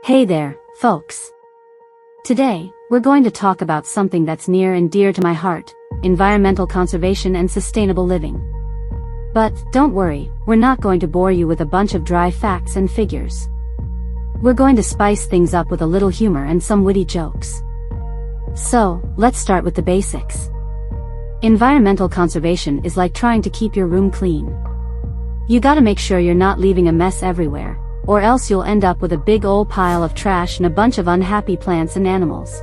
Hey there, folks. Today, we're going to talk about something that's near and dear to my heart, environmental conservation and sustainable living. But, don't worry, we're not going to bore you with a bunch of dry facts and figures. We're going to spice things up with a little humor and some witty jokes. So, let's start with the basics. Environmental conservation is like trying to keep your room clean. You gotta make sure you're not leaving a mess everywhere, or else you'll end up with a big old pile of trash and a bunch of unhappy plants and animals.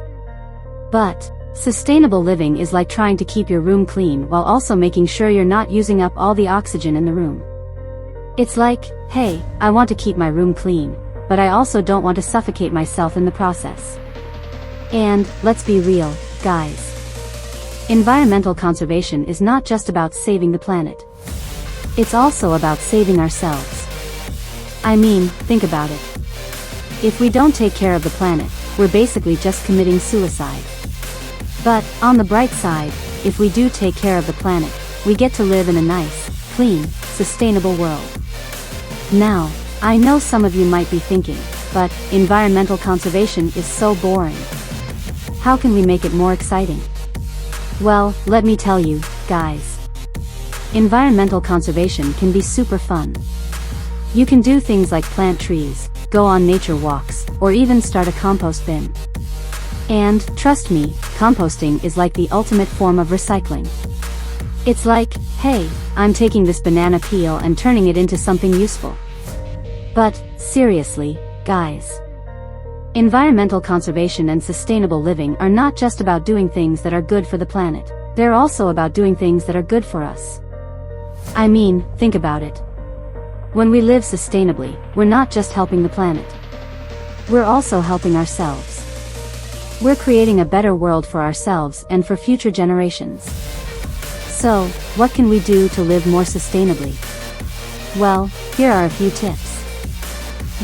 But, sustainable living is like trying to keep your room clean while also making sure you're not using up all the oxygen in the room. It's like, hey, I want to keep my room clean, but I also don't want to suffocate myself in the process. And, let's be real, guys. Environmental conservation is not just about saving the planet. It's also about saving ourselves. I mean, think about it. If we don't take care of the planet, we're basically just committing suicide. But, on the bright side, if we do take care of the planet, we get to live in a nice, clean, sustainable world. Now, I know some of you might be thinking, but, environmental conservation is so boring. How can we make it more exciting? Well, let me tell you, guys. Environmental conservation can be super fun. You can do things like plant trees, go on nature walks, or even start a compost bin. And, trust me, composting is like the ultimate form of recycling. It's like, hey, I'm taking this banana peel and turning it into something useful. But, seriously, guys. Environmental conservation and sustainable living are not just about doing things that are good for the planet, they're also about doing things that are good for us. I mean, think about it. When we live sustainably, we're not just helping the planet. We're also helping ourselves. We're creating a better world for ourselves and for future generations. So, what can we do to live more sustainably? Well, here are a few tips.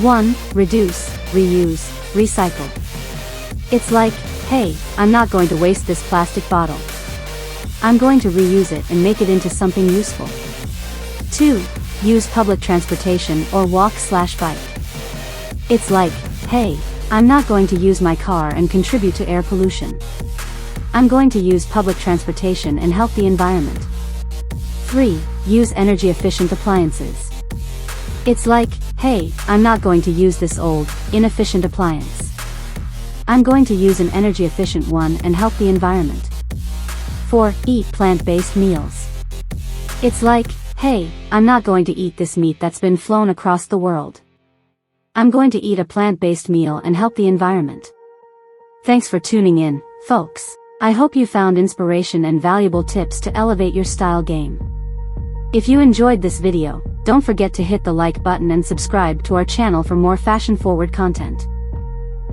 1. Reduce, reuse, recycle. It's like, hey, I'm not going to waste this plastic bottle. I'm going to reuse it and make it into something useful. 2. Use public transportation or walk/bike. It's like, hey, I'm not going to use my car and contribute to air pollution. I'm going to use public transportation and help the environment. 3. Use energy-efficient appliances. It's like, hey, I'm not going to use this old, inefficient appliance. I'm going to use an energy-efficient one and help the environment. 4. Eat plant-based meals. It's like, hey, I'm not going to eat this meat that's been flown across the world. I'm going to eat a plant-based meal and help the environment. Thanks for tuning in, folks. I hope you found inspiration and valuable tips to elevate your style game. If you enjoyed this video, don't forget to hit the like button and subscribe to our channel for more fashion-forward content.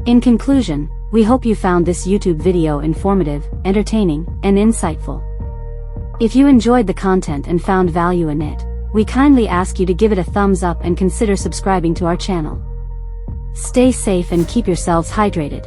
In conclusion, we hope you found this YouTube video informative, entertaining, and insightful. If you enjoyed the content and found value in it, we kindly ask you to give it a thumbs up and consider subscribing to our channel. Stay safe and keep yourselves hydrated.